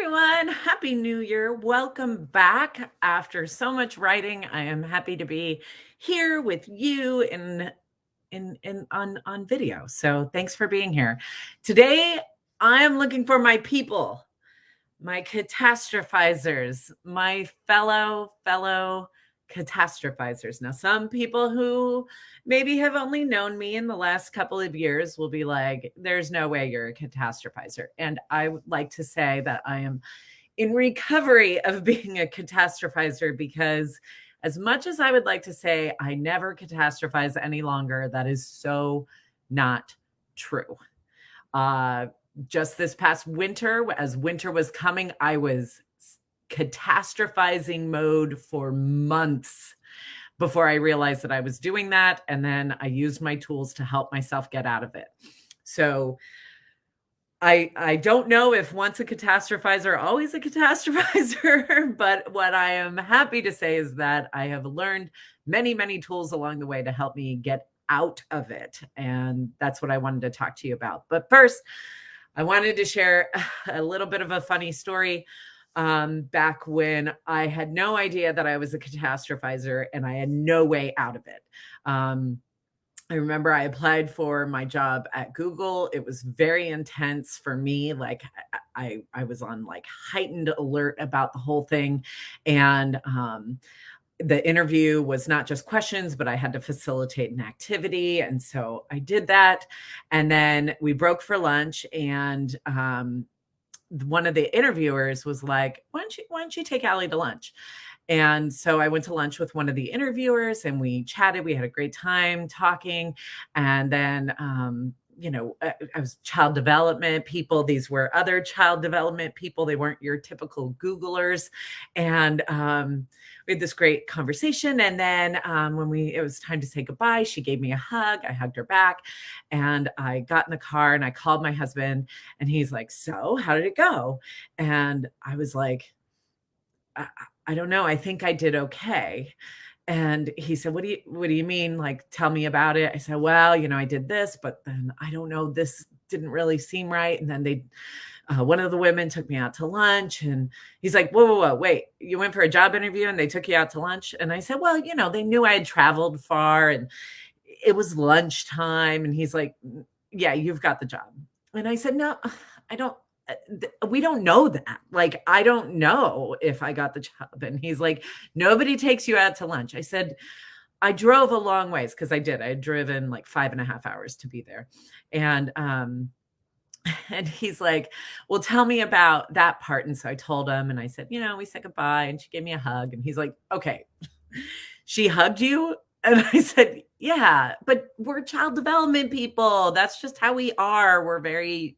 everyone. Happy New Year. Welcome back. After so much writing, I am happy to be here with you on video. So thanks for being here. Today, I am looking for my people, my catastrophizers, my fellow catastrophizers. Now, some people who maybe have only known me in the last couple of years will be like, there's no way you're a catastrophizer. And I would like to say that I am in recovery of being a catastrophizer, because as much as I would like to say I never catastrophize any longer, that is so not true. Just this past winter, as winter was coming, I was catastrophizing mode for months before I realized that I was doing that. And then I used my tools to help myself get out of it. So I don't know if once a catastrophizer, always a catastrophizer, but what I am happy to say is that I have learned many, many tools along the way to help me get out of it. And that's what I wanted to talk to you about. But first, I wanted to share a little bit of a funny story. Back when I had no idea that I was a catastrophizer and I had no way out of it. I remember I applied for my job at Google. It was very intense for me. Like I was on like heightened alert about the whole thing. And the interview was not just questions, but I had to facilitate an activity. And so I did that. And then we broke for lunch, and one of the interviewers was like, why don't you take Allie to lunch? And so I went to lunch with one of the interviewers and we chatted. We had a great time talking. And then, I was child development people. These were other child development people. They weren't your typical Googlers. And we had this great conversation. And then when it was time to say goodbye, she gave me a hug. I hugged her back, and I got in the car and I called my husband, and he's like, so how did it go? And I was like, I don't know. I think I did okay. And he said, what do you mean? Like, tell me about it. I said, well, I did this, but then I don't know, this didn't really seem right. And then one of the women took me out to lunch, and he's like, whoa, wait, you went for a job interview and they took you out to lunch? And I said, well, they knew I had traveled far and it was lunchtime. And he's like, yeah, you've got the job. And I said, no, I don't. We don't know that. Like, I don't know if I got the job. And he's like, nobody takes you out to lunch. I said, I drove a long ways, because I did. I had driven like 5.5 hours to be there. And he's like, well, tell me about that part. And so I told him, and I said, we said goodbye, and she gave me a hug. And he's like, okay, she hugged you? And I said, yeah, but we're child development people. That's just how we are. We're very,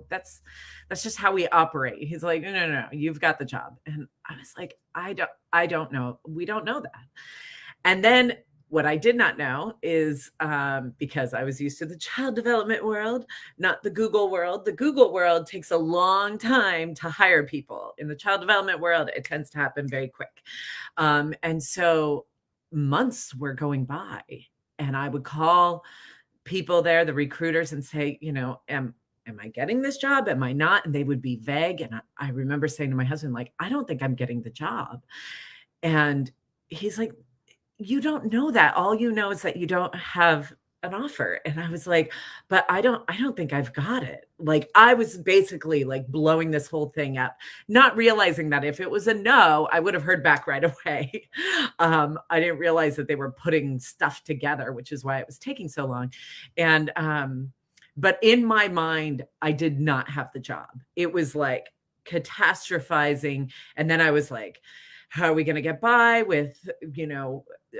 that's just how we operate. He's like, no, you've got the job. And I was like, I don't know. We don't know that. And then what I did not know is, because I was used to the child development world, not the Google world. The Google world takes a long time to hire people. In the child development world, it tends to happen very quick. And so months were going by, and I would call people there, the recruiters, and say, am I getting this job? Am I not? And they would be vague. And I remember saying to my husband, like, I don't think I'm getting the job. And he's like, you don't know that. All you know is that you don't have an offer. And I was like, but I don't think I've got it. Like, I was basically like blowing this whole thing up, not realizing that if it was a no, I would have heard back right away. I didn't realize that they were putting stuff together, which is why it was taking so long. And, but in my mind, I did not have the job. It was like catastrophizing. And then I was like, how are we going to get by with,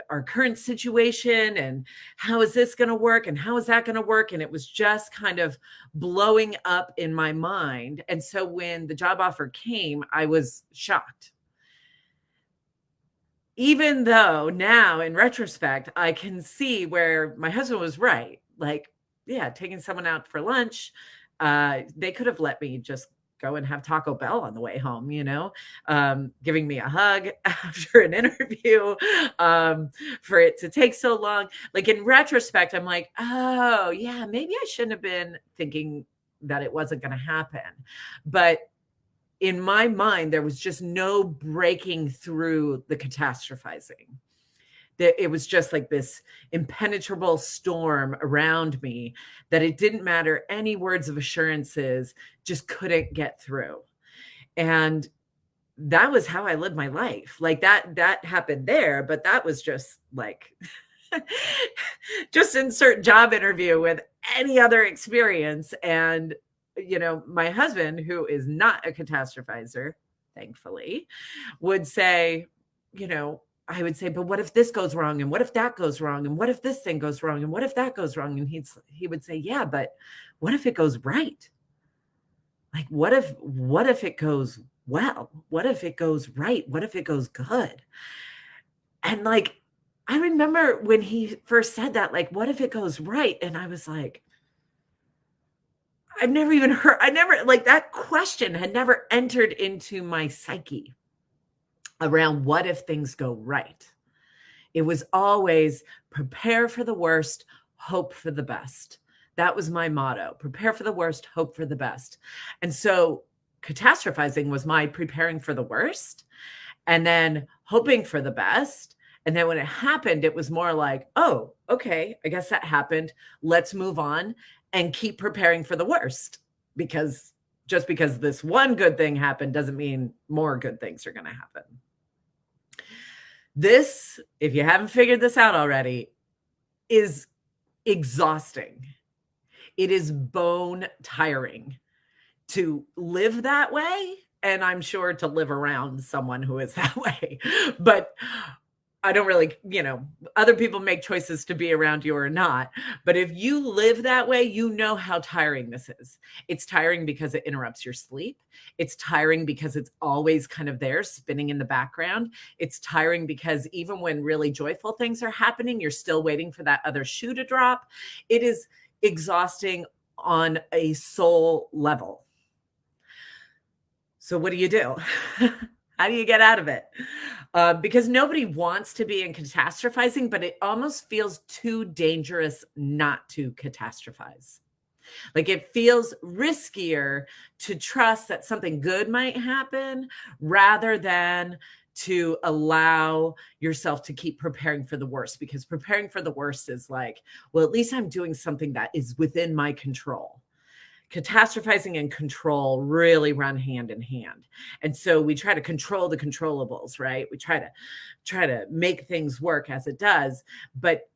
our current situation? And how is this going to work? And how is that going to work? And it was just kind of blowing up in my mind. And so when the job offer came, I was shocked. Even though now in retrospect, I can see where my husband was right. Like, yeah, taking someone out for lunch, they could have let me just go and have Taco Bell on the way home, giving me a hug after an interview, for it to take so long. Like, in retrospect, I'm like, oh yeah, maybe I shouldn't have been thinking that it wasn't going to happen. But in my mind, there was just no breaking through the catastrophizing. That it was just like this impenetrable storm around me that it didn't matter. Any words of assurances just couldn't get through. And that was how I lived my life. Like that happened there, but that was just like just insert job interview with any other experience. And my husband, who is not a catastrophizer, thankfully, would say, I would say, but what if this goes wrong? And what if that goes wrong? And what if this thing goes wrong? And what if that goes wrong? And he would say, yeah, but what if it goes right? Like, what if it goes well? What if it goes right? What if it goes good? And like, I remember when he first said that, like, what if it goes right? And I was like, that question had never entered into my psyche around what if things go right. It was always prepare for the worst, hope for the best. That was my motto. Prepare for the worst, hope for the best. And so catastrophizing was my preparing for the worst and then hoping for the best. And then when it happened, it was more like, oh, okay, I guess that happened. Let's move on and keep preparing for the worst, because just because this one good thing happened doesn't mean more good things are going to happen. This, if you haven't figured this out already, is exhausting. It is bone tiring to live that way. And I'm sure to live around someone who is that way. But I don't really, other people make choices to be around you or not. But if you live that way, you know how tiring this is. It's tiring because it interrupts your sleep. It's tiring because it's always kind of there spinning in the background. It's tiring because even when really joyful things are happening, you're still waiting for that other shoe to drop. It is exhausting on a soul level. So what do you do? How do you get out of it? Because nobody wants to be in catastrophizing, but it almost feels too dangerous not to catastrophize. Like it feels riskier to trust that something good might happen rather than to allow yourself to keep preparing for the worst, because preparing for the worst is like, well, at least I'm doing something that is within my control. Catastrophizing and control really run hand in hand. And so we try to control the controllables, right? We try to make things work as it does, but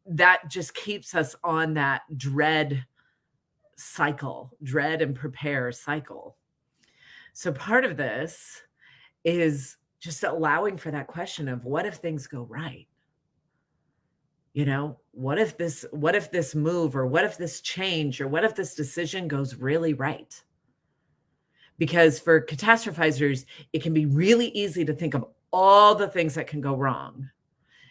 that just keeps us on that dread and prepare cycle. So part of this is just allowing for that question of what if things go right? What if this move, or what if this change, or what if this decision goes really right? Because for catastrophizers, it can be really easy to think of all the things that can go wrong,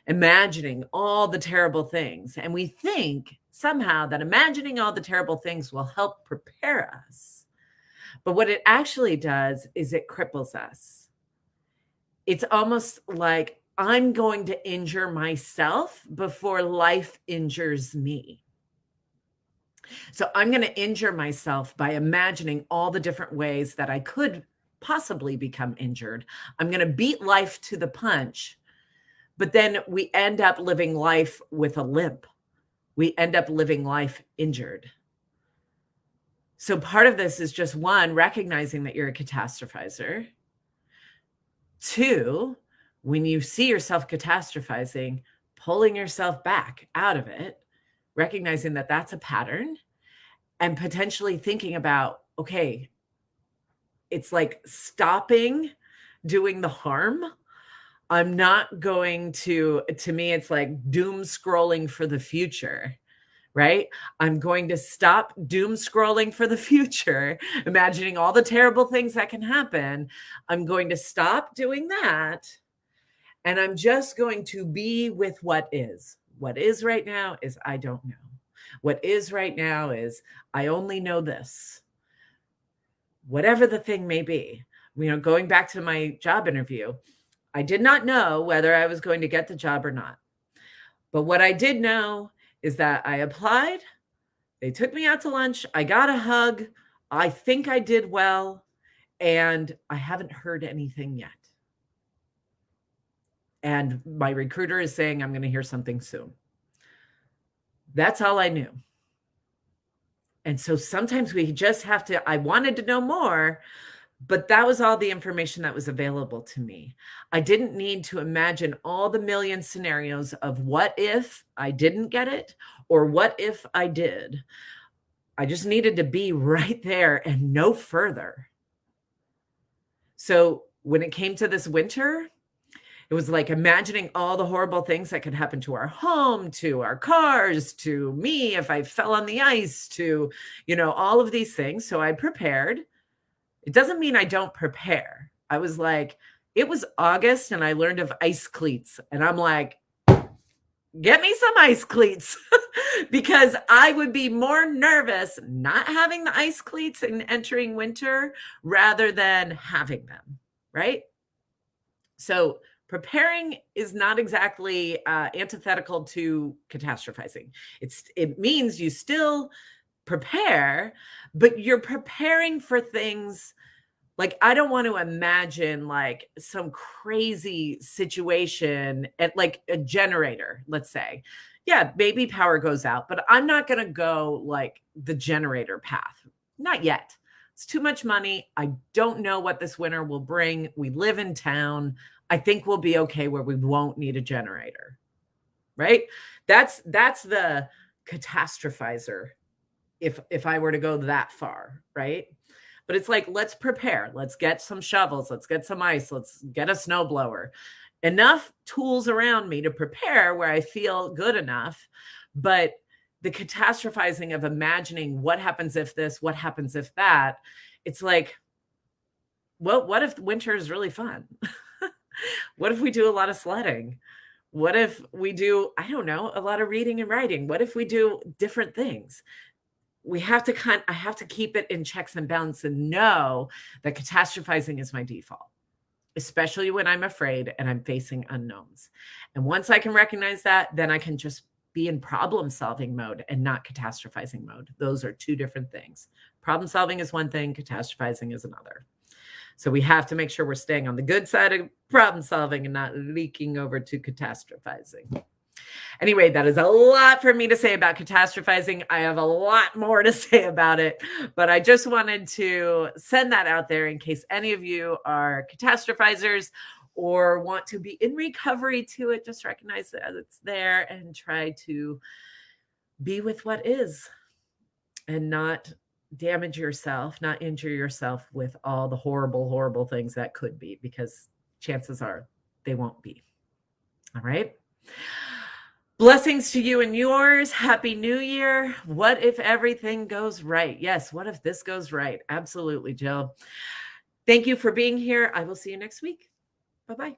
imagining all the terrible things. And we think somehow that imagining all the terrible things will help prepare us. But what it actually does is it cripples us. It's almost like I'm going to injure myself before life injures me. So I'm going to injure myself by imagining all the different ways that I could possibly become injured. I'm going to beat life to the punch, but then we end up living life with a limp. We end up living life injured. So part of this is just, one, recognizing that you're a catastrophizer. Two, when you see yourself catastrophizing, pulling yourself back out of it, recognizing that that's a pattern, and potentially thinking about, okay, it's like stopping doing the harm. I'm not going to me, it's like doom scrolling for the future, right? I'm going to stop doom scrolling for the future, imagining all the terrible things that can happen. I'm going to stop doing that. And I'm just going to be with what is. What is right now is I don't know. What is right now is I only know this. Whatever the thing may be. Going back to my job interview, I did not know whether I was going to get the job or not. But what I did know is that I applied. They took me out to lunch. I got a hug. I think I did well. And I haven't heard anything yet. And my recruiter is saying I'm going to hear something soon. That's all I knew. And so sometimes we just have to, I wanted to know more, but that was all the information that was available to me. I didn't need to imagine all the million scenarios of what if I didn't get it or what if I did. I just needed to be right there and no further. So when it came to this winter, it was like imagining all the horrible things that could happen to our home, to our cars, to me if I fell on the ice, to, all of these things. So I prepared. It doesn't mean I don't prepare. I was like, it was August and I learned of ice cleats. And I'm like, get me some ice cleats because I would be more nervous not having the ice cleats and entering winter rather than having them, right? So preparing is not exactly antithetical to catastrophizing. It means you still prepare, but you're preparing for things. Like, I don't want to imagine like some crazy situation at like a generator, let's say. Yeah, maybe power goes out, but I'm not going to go like the generator path. Not yet. It's too much money. I don't know what this winter will bring. We live in town. I think we'll be okay where we won't need a generator, right? That's the catastrophizer if I were to go that far, right? But it's like, let's prepare. Let's get some shovels. Let's get some ice. Let's get a snowblower. Enough tools around me to prepare where I feel good enough. But the catastrophizing of imagining what happens if this, what happens if that, it's like, well, what if winter is really fun? What if we do a lot of sledding? What if we do, I don't know, a lot of reading and writing? What if we do different things? I have to keep it in checks and balances and know that catastrophizing is my default, especially when I'm afraid and I'm facing unknowns. And once I can recognize that, then I can just be in problem solving mode and not catastrophizing mode. Those are two different things. Problem solving is one thing, catastrophizing is another. So we have to make sure we're staying on the good side of problem solving and not leaking over to catastrophizing. Anyway, that is a lot for me to say about catastrophizing. I have a lot more to say about it, but I just wanted to send that out there in case any of you are catastrophizers or want to be in recovery to it. Just recognize that it's there and try to be with what is and not damage yourself, not injure yourself with all the horrible, horrible things that could be, because chances are they won't be. All right. Blessings to you and yours. Happy New Year. What if everything goes right? Yes. What if this goes right? Absolutely, Jill. Thank you for being here. I will see you next week. Bye-bye.